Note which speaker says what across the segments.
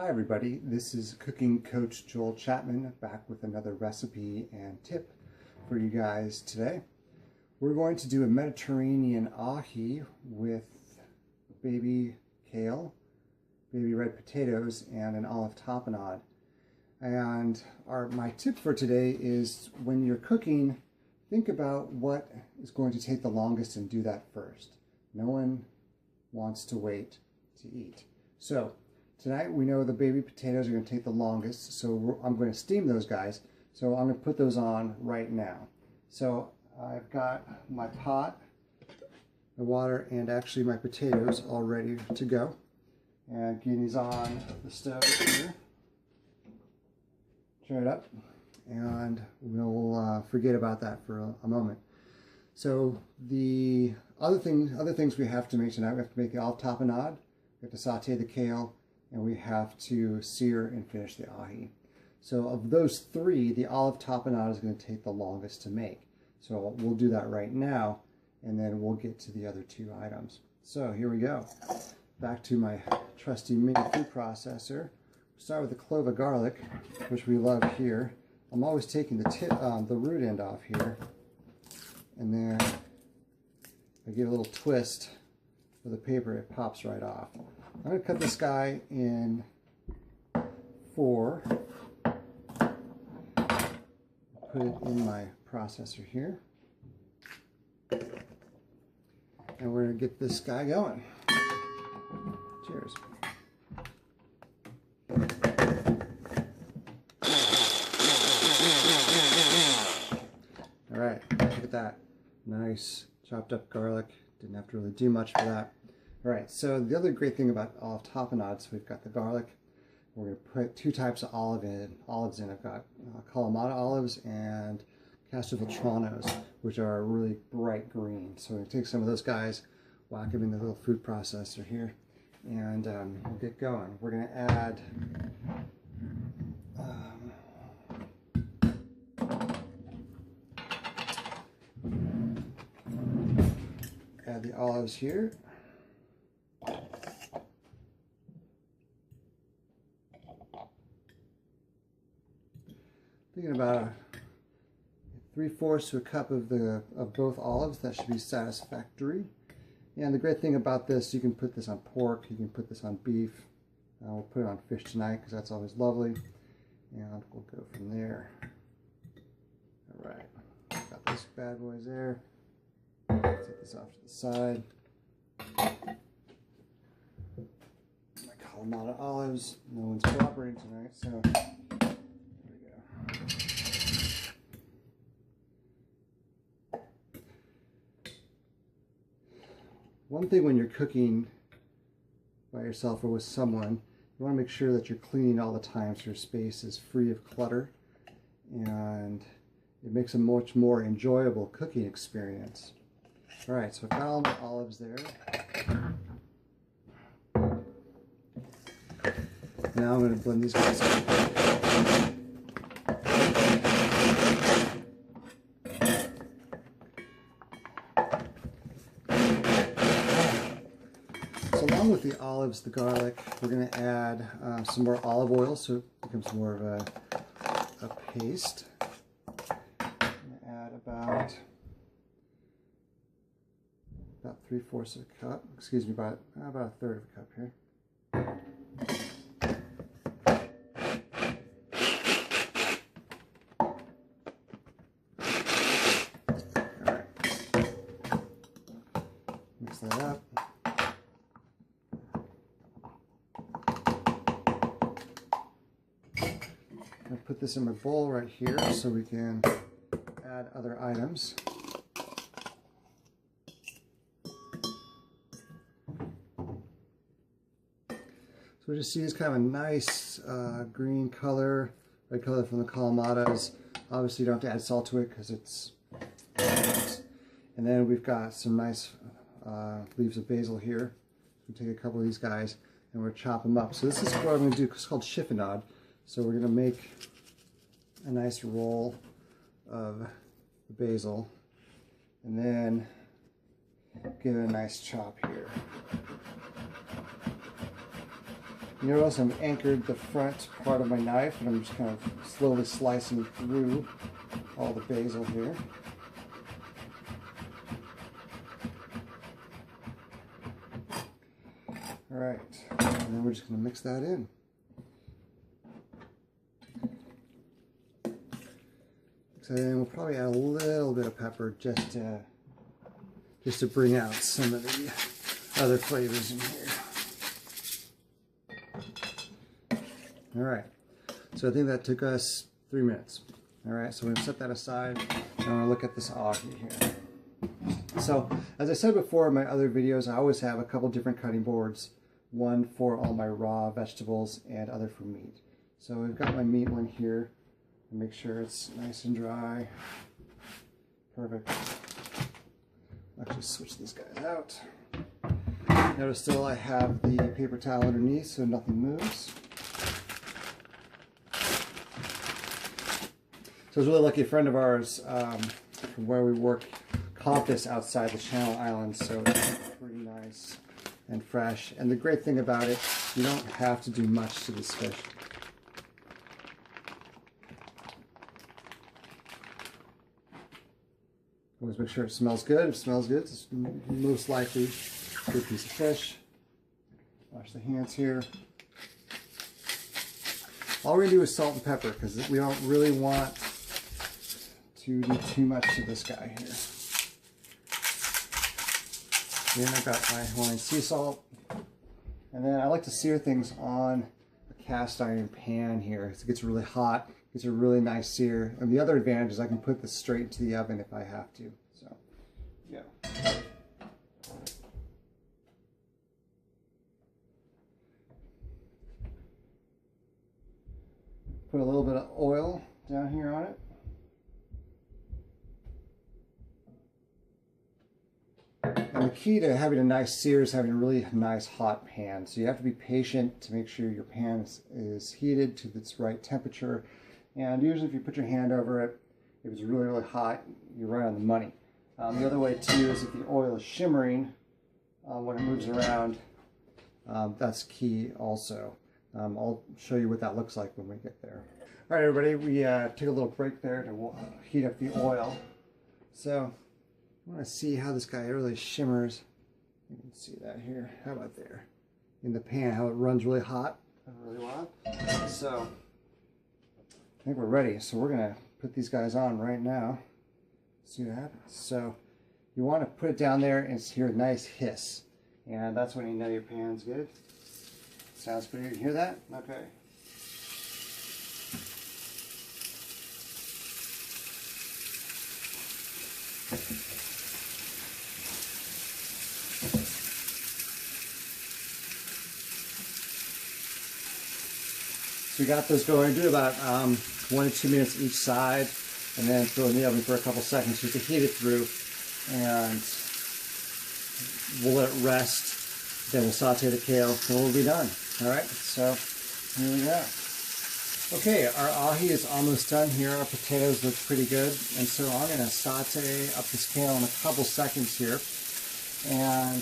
Speaker 1: Hi everybody, this is Cooking Coach Joel Chapman back with another recipe and tip for you guys today. We're going to do a Mediterranean ahi with baby kale, baby red potatoes, and an olive tapenade. And my tip for today is when you're cooking, think about what is going to take the longest and do that first. No one wants to wait to eat. So tonight we know the baby potatoes are going to take the longest, so I'm going to steam those guys. So I'm going to put those on right now. So I've got my pot, the water, and actually my potatoes all ready to go. And getting these on the stove here. Turn it up, and we'll forget about that for a moment. So the other things we have to make tonight, we have to make the olive tapenade, we have to saute the kale, and we have to sear and finish the ahi. So of those three, the olive tapenade is going to take the longest to make. So we'll do that right now, and then we'll get to the other two items. So here we go. Back to my trusty mini food processor. Start with the clove of garlic, which we love here. I'm always taking the root end off here, and then I give a little twist with the paper, it pops right off. I'm going to cut this guy in 4. Put it in my processor here. And we're going to get this guy going. Cheers. All right, look at that. Nice chopped up garlic. Didn't have to really do much for that. All right, so the other great thing about olive tapenade, so we've got the garlic. We're going to put 2 types of olives in. I've got Kalamata olives and Castelvetranos, which are really bright green. So we're going to take some of those guys, whack them in the little food processor here, and we'll get going. We're going to add the olives here. Thinking about 3/4 to a cup of both olives. That should be satisfactory. And the great thing about this, you can put this on pork, you can put this on beef. We'll put it on fish tonight because that's always lovely. And we'll go from there. All right, got those bad boys there. Take this off to the side. My Kalamata olives. No one's cooperating tonight, so there we go. One thing when you're cooking by yourself or with someone, you want to make sure that you're cleaning all the time so your space is free of clutter, and it makes a much more enjoyable cooking experience. All right, so I've got all my olives there. Now I'm going to blend these guys up. So along with the olives, the garlic, we're going to add some more olive oil so it becomes more of a paste. I'm going to add about 3/4 of a cup, excuse me, about 1/3 of a cup here. All right, mix that up. I'm going to put this in my bowl right here so we can add other items. So we just see this kind of a nice green color, red color from the Kalamatas. Obviously you don't have to add salt to it because it's and then we've got some nice leaves of basil here. We take a couple of these guys and we'll chop them up. So this is what I'm going to do. It's called chiffonade. So we're going to make a nice roll of the basil and then give it a nice chop here. You notice I've anchored the front part of my knife, and I'm just kind of slowly slicing through all the basil here. All right, and then we're just going to mix that in. So then we'll probably add a little bit of pepper just to bring out some of the other flavors in here. All right, so I think that took us 3 minutes. All right, so we're gonna set that aside, and I'm gonna look at this ahi here. So, as I said before in my other videos, I always have a couple different cutting boards, one for all my raw vegetables and other for meat. So we've got my meat one here. Make sure it's nice and dry. Perfect. Actually switch these guys out. Notice still I have the paper towel underneath so nothing moves. So I was really lucky, a friend of ours from where we work caught this outside the Channel Islands, so it's pretty nice and fresh. And the great thing about it, you don't have to do much to this fish. Always make sure it smells good. If it smells good, it's most likely a good piece of fish. Wash the hands here. All we're going to do is salt and pepper because we don't really want to do too much to this guy here. Then I've got my Hawaiian sea salt. And then I like to sear things on a cast iron pan here. It gets really hot. It's a really nice sear. And the other advantage is I can put this straight into the oven if I have to. So, yeah. Put a little bit of oil down here on it. And the key to having a nice sear is having a really nice hot pan. So you have to be patient to make sure your pan is heated to its right temperature. And usually if you put your hand over it, if it's really, really hot, you're right on the money. The other way too is if the oil is shimmering when it moves around, that's key also. I'll show you what that looks like when we get there. All right, everybody, we took a little break there to heat up the oil. So I want to see how this guy really shimmers. You can see that here. How about there? In the pan, how it runs really hot. Really well. So I think we're ready. So we're going to put these guys on right now. See what happens. So you want to put it down there and hear a nice hiss. And that's when you know your pan's good. Sounds pretty good. You hear that? Okay. So we got those going. Do about 1 to 2 minutes each side, and then throw it in the oven for a couple seconds just to heat it through. And we'll let it rest. Then we'll saute the kale, and we'll be done. All right. So here we go. Okay, our ahi is almost done here. Our potatoes look pretty good, and so I'm going to saute up this kale in a couple seconds here, and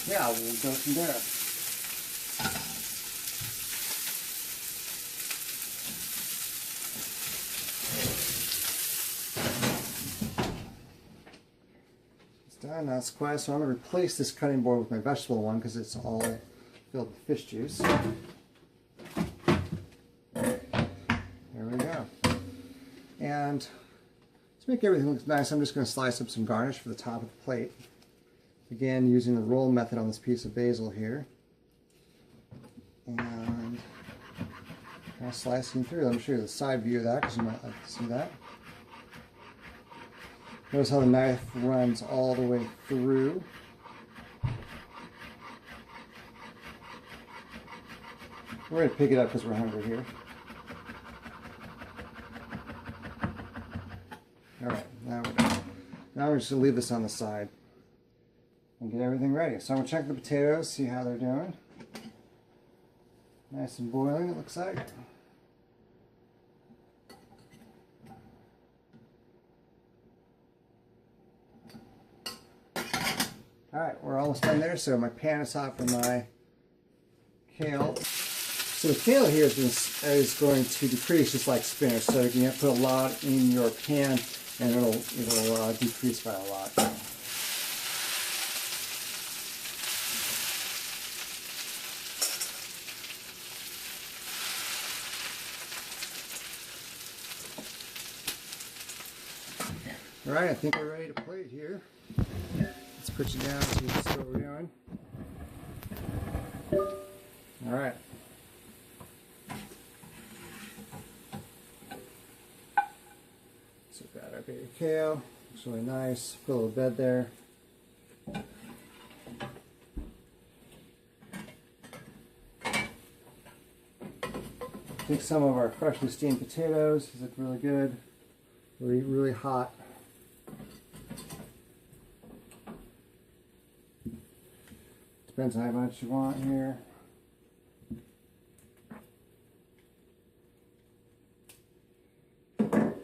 Speaker 1: yeah, we'll go from there. Done. That's quiet. So I'm going to replace this cutting board with my vegetable one because it's all filled with fish juice. There we go. And to make everything look nice, I'm just going to slice up some garnish for the top of the plate. Again, using the roll method on this piece of basil here. And I'll slice them through. Let me show you the side view of that because you might like to see that. Notice how the knife runs all the way through. We're going to pick it up because we're hungry here. Alright, now we're done. Now we're just going to leave this on the side and get everything ready. So I'm going to check the potatoes, see how they're doing. Nice and boiling, it looks like. Alright, we're almost done there, so my pan is hot for my kale. So the kale here is going to decrease just like spinach. So you can put a lot in your pan and it'll decrease by a lot. All right, I think we're ready to plate here. Let's put you down so you can see what we're doing. All right. So we've got our baby kale. Looks really nice. Put a little bed there. Take some of our freshly steamed potatoes. These look really good. Really hot. Depends on how much you want here. Then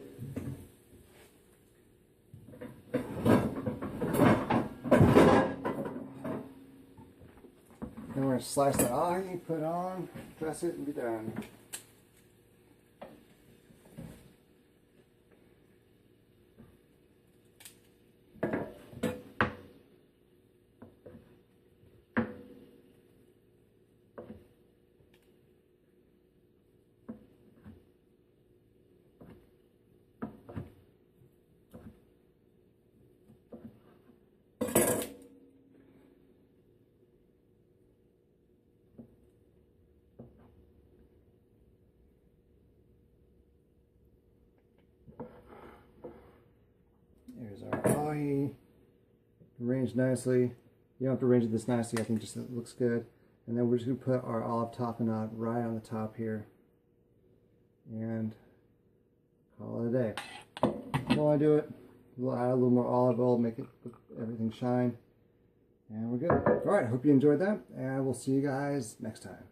Speaker 1: we're going to slice that ahi, put it on, dress it, and be done. There's our ahi, arranged nicely. You don't have to arrange it this nicely, I think just it looks good. And then we're just going to put our olive tapenade right on the top here. And call it a day. While I do it, we'll add a little more olive oil, make everything shine. And we're good. Alright, I hope you enjoyed that, and we'll see you guys next time.